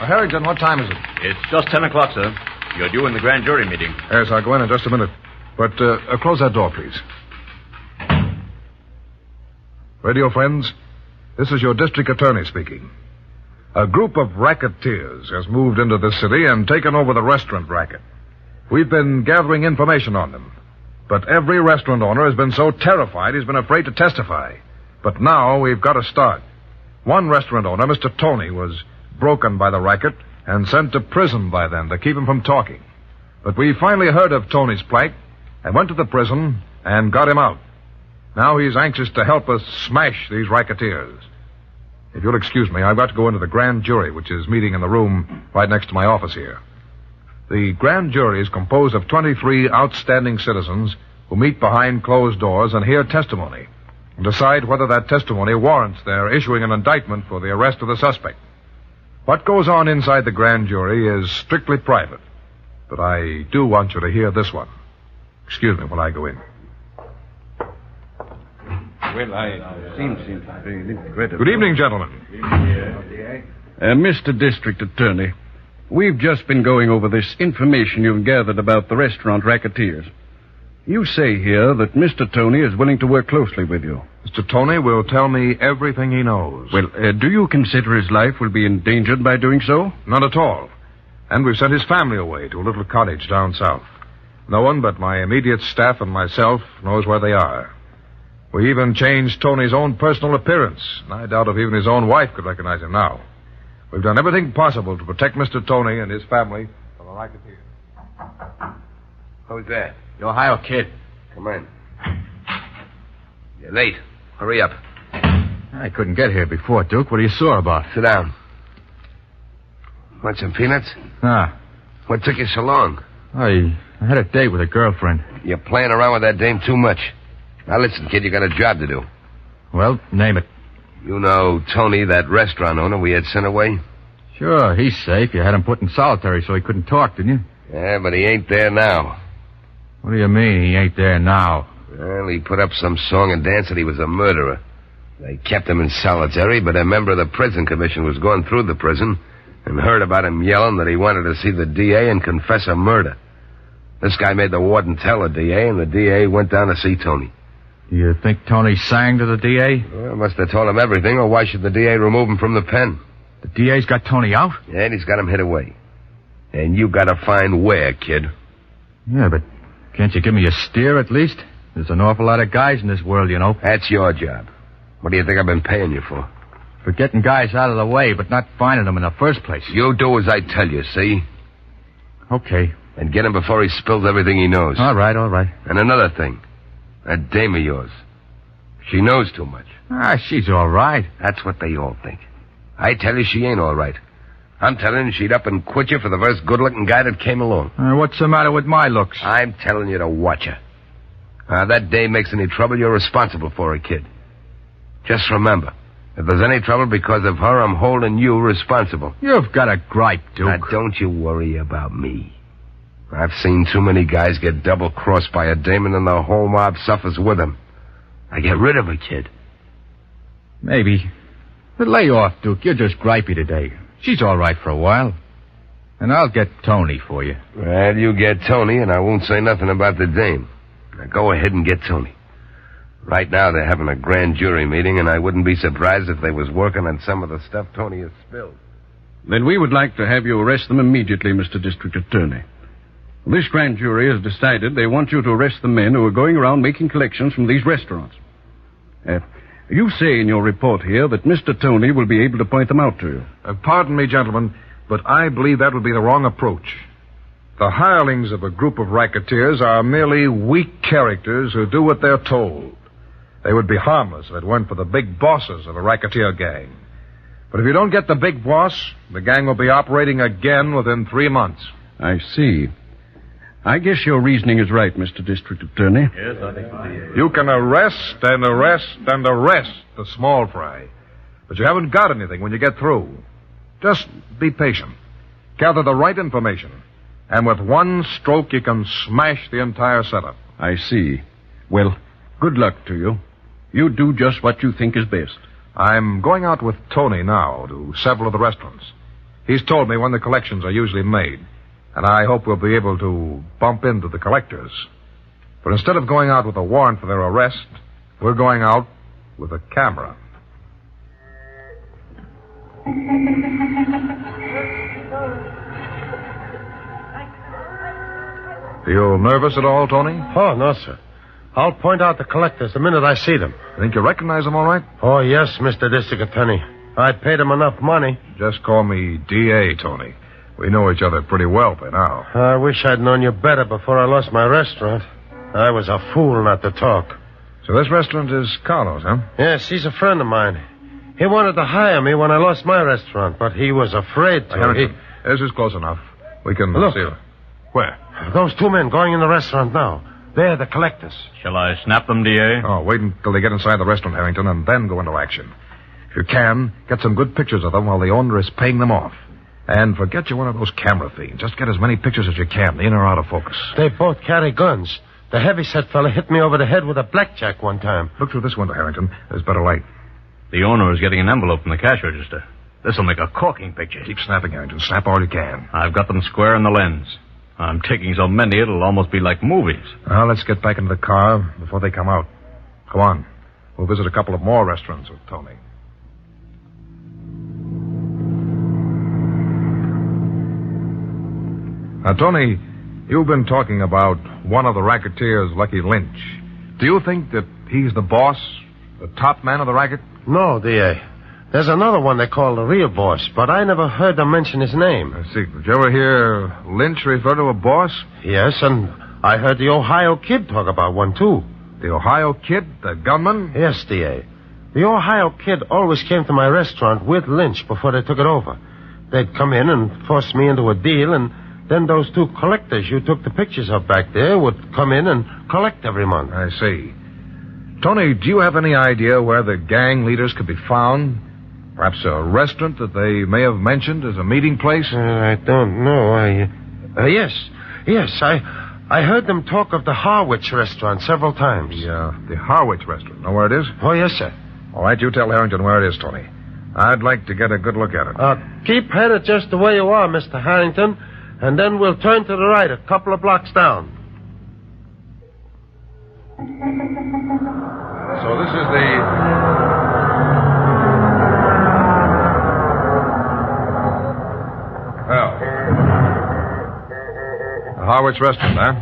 Harrington, what time is it? It's just 10 o'clock, sir. You're due in the grand jury meeting. Yes, I'll go in just a minute. But close that door, please. Radio friends, this is your district attorney speaking. A group of racketeers has moved into the city and taken over the restaurant racket. We've been gathering information on them. But every restaurant owner has been so terrified he's been afraid to testify. But now we've got to start. One restaurant owner, Mr. Tony, was broken by the racket and sent to prison by them to keep him from talking. But we finally heard of Tony's plight and went to the prison and got him out. Now he's anxious to help us smash these racketeers. If you'll excuse me, I've got to go into the grand jury, which is meeting in the room right next to my office here. The grand jury is composed of 23 outstanding citizens who meet behind closed doors and hear testimony and decide whether that testimony warrants their issuing an indictment for the arrest of the suspect. What goes on inside the grand jury is strictly private, but I do want you to hear this one. Excuse me while I go in. Well, I seem to be regrettable. Good evening, gentlemen. Mr. District Attorney, we've just been going over this information you've gathered about the restaurant racketeers. You say here that Mr. Tony is willing to work closely with you. Mr. Tony will tell me everything he knows. Well, do you consider his life will be endangered by doing so? Not at all. And we've sent his family away to a little cottage down south. No one but my immediate staff and myself knows where they are. We even changed Tony's own personal appearance, and I doubt if even his own wife could recognize him now. We've done everything possible to protect Mr. Tony and his family from the racketeers. Who's that? The Ohio kid. Come in. You're late. Hurry up. I couldn't get here before, Duke. What are you sore about? Sit down. Want some peanuts? Ah. What took you so long? I had a date with a girlfriend. You're playing around with that dame too much. Now listen, kid, you got a job to do. Well, name it. You know Tony, that restaurant owner we had sent away? Sure, he's safe. You had him put in solitary so he couldn't talk, didn't you? Yeah, but he ain't there now. What do you mean he ain't there now? Well, he put up some song and dance that he was a murderer. They kept him in solitary, but a member of the prison commission was going through the prison and heard about him yelling that he wanted to see the DA and confess a murder. This guy made the warden tell the DA, and the DA went down to see Tony. You think Tony sang to the DA? Well, must have told him everything, or why should the DA remove him from the pen? The DA's got Tony out? Yeah, and he's got him hid away. And you gotta find where, kid. Yeah, but can't you give me a steer at least? There's an awful lot of guys in this world, you know. That's your job. What do you think I've been paying you for? For getting guys out of the way, but not finding them in the first place. You do as I tell you, see? Okay. And get him before he spills everything he knows. All right. And another thing. That dame of yours. She knows too much. She's all right. That's what they all think. I tell you she ain't all right. I'm telling you she'd up and quit you for the first good-looking guy that came along. What's the matter with my looks? I'm telling you to watch her. That dame makes any trouble, you're responsible for her, kid. Just remember, if there's any trouble because of her, I'm holding you responsible. You've got a gripe, Duke. Now, don't you worry about me. I've seen too many guys get double-crossed by a dame and then the whole mob suffers with them. I get rid of her, kid. Maybe. But lay off, Duke. You're just gripey today. She's all right for a while. And I'll get Tony for you. Well, you get Tony, and I won't say nothing about the dame. Now, go ahead and get Tony. Right now, they're having a grand jury meeting, and I wouldn't be surprised if they was working on some of the stuff Tony has spilled. Then we would like to have you arrest them immediately, Mr. District Attorney. This grand jury has decided they want you to arrest the men who are going around making collections from these restaurants. You say in your report here that Mr. Tony will be able to point them out to you. Pardon me, gentlemen, but I believe that would be the wrong approach. The hirelings of a group of racketeers are merely weak characters who do what they're told. They would be harmless if it weren't for the big bosses of a racketeer gang. But if you don't get the big boss, the gang will be operating again within 3 months. I see. I guess your reasoning is right, Mr. District Attorney. Yes, I think so. You can arrest and arrest and arrest the small fry, but you haven't got anything when you get through. Just be patient. Gather the right information, and with one stroke you can smash the entire setup. I see. Well, good luck to you. You do just what you think is best. I'm going out with Tony now to several of the restaurants. He's told me when the collections are usually made, and I hope we'll be able to bump into the collectors. But instead of going out with a warrant for their arrest, we're going out with a camera. Feel nervous at all, Tony? Oh, no, sir. I'll point out the collectors the minute I see them. Think you recognize them all right? Oh, yes, Mr. District Attorney. I paid them enough money. Just call me D.A., Tony. We know each other pretty well by now. I wish I'd known you better before I lost my restaurant. I was a fool not to talk. So this restaurant is Carlos, huh? Yes, he's a friend of mine. He wanted to hire me when I lost my restaurant, but he was afraid to. This is close enough. We can Look. see it. Where? Those two men going in the restaurant now. They're the collectors. Shall I snap them, D.A.? Oh, wait until they get inside the restaurant, Harrington, and then go into action. If you can, get some good pictures of them while the owner is paying them off. And forget you're one of those camera fiends. Just get as many pictures as you can, in or out of focus. They both carry guns. The heavyset fella hit me over the head with a blackjack one time. Look through this window, Harrington. There's better light. The owner is getting an envelope from the cash register. This'll make a corking picture. Keep snapping, Harrington. Snap all you can. I've got them square in the lens. I'm taking so many it'll almost be like movies. Now, let's get back into the car before they come out. Come on. We'll visit a couple of more restaurants with Tony. Now, Tony, you've been talking about one of the racketeers, Lucky Lynch. Do you think that he's the boss, the top man of the racket? No, D.A. There's another one they call the real boss, but I never heard them mention his name. I see. Did you ever hear Lynch refer to a boss? Yes, and I heard the Ohio Kid talk about one, too. The Ohio Kid, the gunman? Yes, D.A. The Ohio Kid always came to my restaurant with Lynch before they took it over. They'd come in and force me into a deal, and then those two collectors you took the pictures of back there would come in and collect every month. I see. Tony, do you have any idea where the gang leaders could be found? Perhaps a restaurant that they may have mentioned as a meeting place? I don't know. Yes. I heard them talk of the Harwich restaurant several times. The Harwich restaurant. Know where it is? Oh, yes, sir. All right, you tell Harrington where it is, Tony. I'd like to get a good look at it. Keep headed just the way you are, Mr. Harrington, and then we'll turn to the right a couple of blocks down. So this is the... Well, the Harwich restaurant, huh?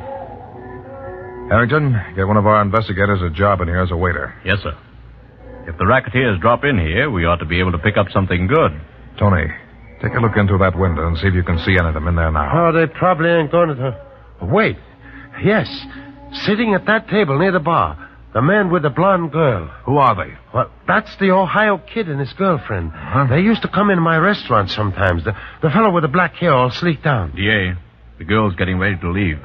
Harrington, get one of our investigators a job in here as a waiter. Yes, sir. If the racketeers drop in here, we ought to be able to pick up something good. Tony, take a look into that window and see if you can see any of them in there now. Oh, they probably ain't going to... Wait. Yes. Sitting at that table near the bar. The man with the blonde girl. Who are they? Well, that's the Ohio Kid and his girlfriend. Huh? They used to come into my restaurant sometimes. The fellow with the black hair all sleeked down. D.A., the girl's getting ready to leave.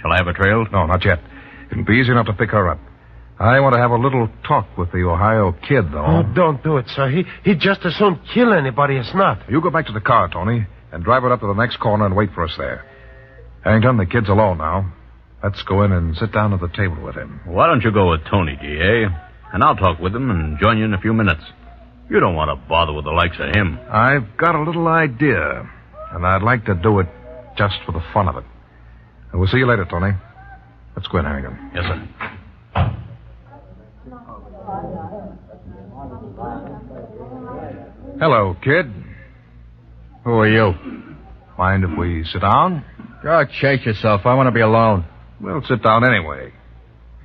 Shall I have her trailed? No, not yet. It'll be easy enough to pick her up. I want to have a little talk with the Ohio Kid, though. Oh, don't do it, sir. He'd just as soon kill anybody as not. You go back to the car, Tony, and drive it up to the next corner and wait for us there. Harrington, the kid's alone now. Let's go in and sit down at the table with him. Why don't you go with Tony, D.A., and I'll talk with him and join you in a few minutes. You don't want to bother with the likes of him. I've got a little idea, and I'd like to do it just for the fun of it. And we'll see you later, Tony. Let's go in, Harrington. Yes, sir. Hello, kid. Who are you? Mind if we sit down? Go chase yourself. I want to be alone. We'll sit down anyway.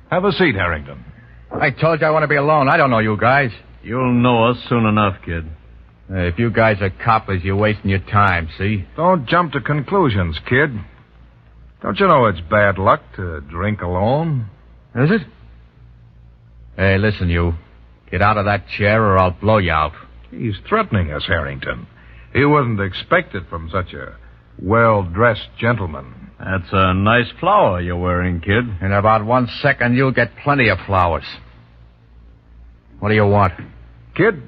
Have a seat, Harrington. I told you I want to be alone. I don't know you guys. You'll know us soon enough, kid. If you guys are coppers, you're wasting your time, see? Don't jump to conclusions, kid. Don't you know it's bad luck to drink alone? Is it? Hey, listen, you. Get out of that chair or I'll blow you out. He's threatening us, Harrington. He wouldn't expect it from such a well-dressed gentleman. That's a nice flower you're wearing, kid. In about 1 second, you'll get plenty of flowers. What do you want? Kid,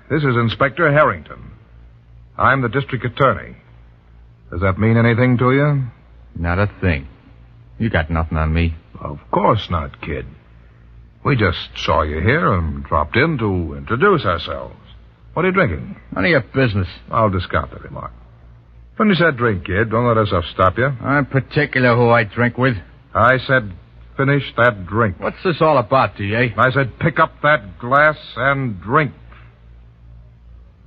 this is Inspector Harrington. I'm the district attorney. Does that mean anything to you? Not a thing. You got nothing on me. Of course not, kid. We just saw you here and dropped in to introduce ourselves. What are you drinking? None of your business. I'll discount the remark. Finish that drink, kid. Don't let us stop you. I'm particular who I drink with. I said finish that drink. What's this all about, D.A.? I said pick up that glass and drink.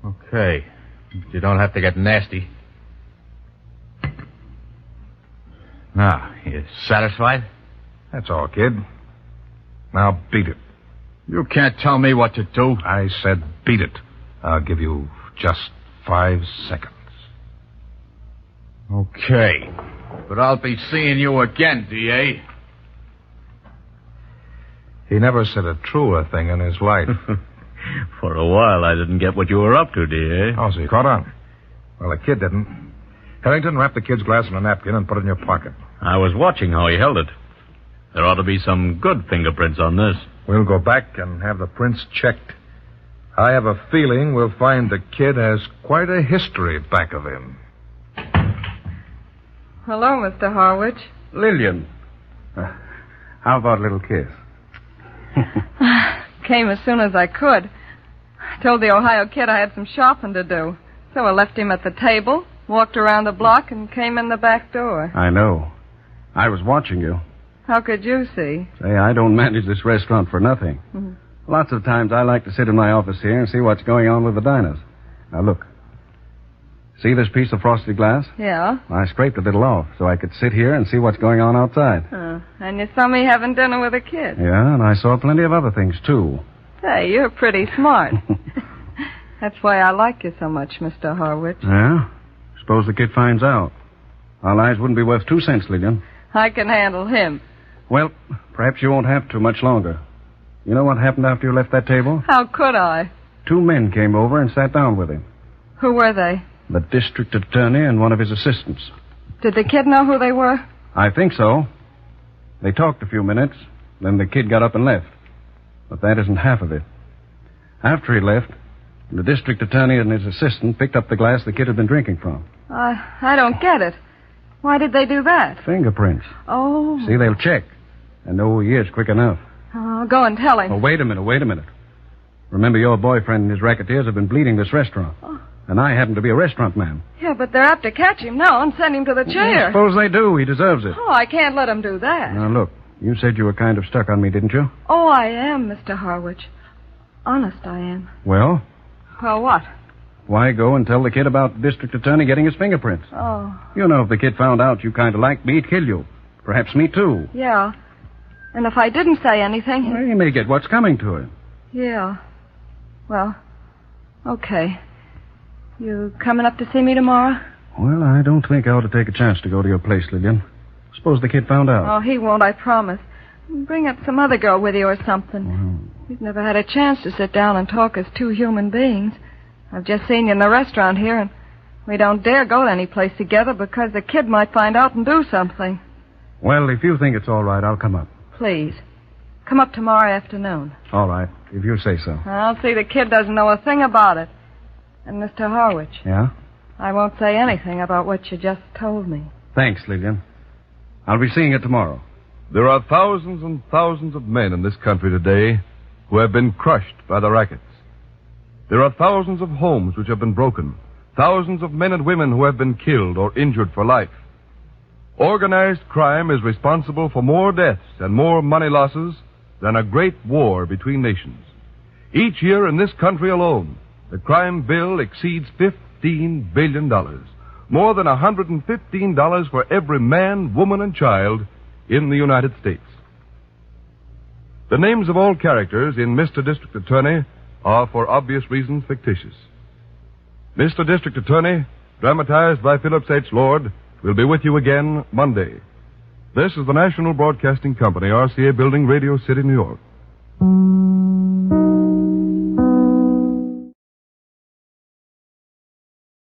Okay. You don't have to get nasty. Now, you satisfied? That's all, kid. Now beat it. You can't tell me what to do. I said beat it. I'll give you just 5 seconds. Okay. But I'll be seeing you again, D.A. He never said a truer thing in his life. For a while, I didn't get what you were up to, D.A. Oh, so you caught on? Well, the kid didn't. Harrington, wrap the kid's glass in a napkin and put it in your pocket. I was watching how he held it. There ought to be some good fingerprints on this. We'll go back and have the prints checked. I have a feeling we'll find the kid has quite a history back of him. Hello, Mr. Harwich. Lillian. How about a little kiss? Came as soon as I could. I told the Ohio kid I had some shopping to do. So I left him at the table, walked around the block, and came in the back door. I know. I was watching you. How could you see? Say, I don't manage this restaurant for nothing. Mhm. Lots of times I like to sit in my office here and see what's going on with the diners. Now, look. See this piece of frosted glass? Yeah? I scraped a little off so I could sit here and see what's going on outside. And you saw me having dinner with a kid. Yeah, and I saw plenty of other things, too. Hey, you're pretty smart. That's why I like you so much, Mr. Harwich. Yeah? Suppose the kid finds out. Our lives wouldn't be worth 2 cents, Lillian. I can handle him. Well, perhaps you won't have to much longer. You know what happened after you left that table? How could I? 2 men came over and sat down with him. Who were they? The district attorney and one of his assistants. Did the kid know who they were? I think so. They talked a few minutes, then the kid got up and left. But that isn't half of it. After he left, the district attorney and his assistant picked up the glass the kid had been drinking from. I don't get it. Why did they do that? Fingerprints. Oh. See, they'll check and know who he is quick enough. I'll go and tell him. Oh, wait a minute. Remember, your boyfriend and his racketeers have been bleeding this restaurant. Oh. And I happen to be a restaurant man. Yeah, but they're apt to catch him now and send him to the chair. Suppose they do. He deserves it. Oh, I can't let him do that. Now, look, you said you were kind of stuck on me, didn't you? Oh, I am, Mr. Harwich. Honest, I am. Well, Well, what? why go and tell the kid about the district attorney getting his fingerprints? Oh, You know, if the kid found out you kind of liked me, he'd kill you. Perhaps me, too. yeah. And if I didn't say anything... Well, he may get what's coming to him. Yeah. Well, okay. You coming up to see me tomorrow? Well, I don't think I ought to take a chance to go to your place, Lillian. Suppose the kid found out. Oh, he won't, I promise. Bring up some other girl with you or something. We've never had a chance to sit down and talk as 2 human beings. I've just seen you in the restaurant here, and we don't dare go to any place together because the kid might find out and do something. Well, if you think it's all right, I'll come up. Please. Come up tomorrow afternoon. All right, if you say so. I'll see the kid doesn't know a thing about it. And Mr. Harwich, Yeah? I won't say anything about what you just told me. Thanks, Lillian. I'll be seeing you tomorrow. There are thousands and thousands of men in this country today who have been crushed by the rackets. There are thousands of homes which have been broken, thousands of men and women who have been killed or injured for life. Organized crime is responsible for more deaths and more money losses than a great war between nations. Each year in this country alone, the crime bill exceeds $15 billion. More than $115 for every man, woman, and child in the United States. The names of all characters in Mr. District Attorney are, for obvious reasons, fictitious. Mr. District Attorney, dramatized by Phillips H. Lord, will be with you again Monday. This is the National Broadcasting Company, RCA Building, Radio City, New York.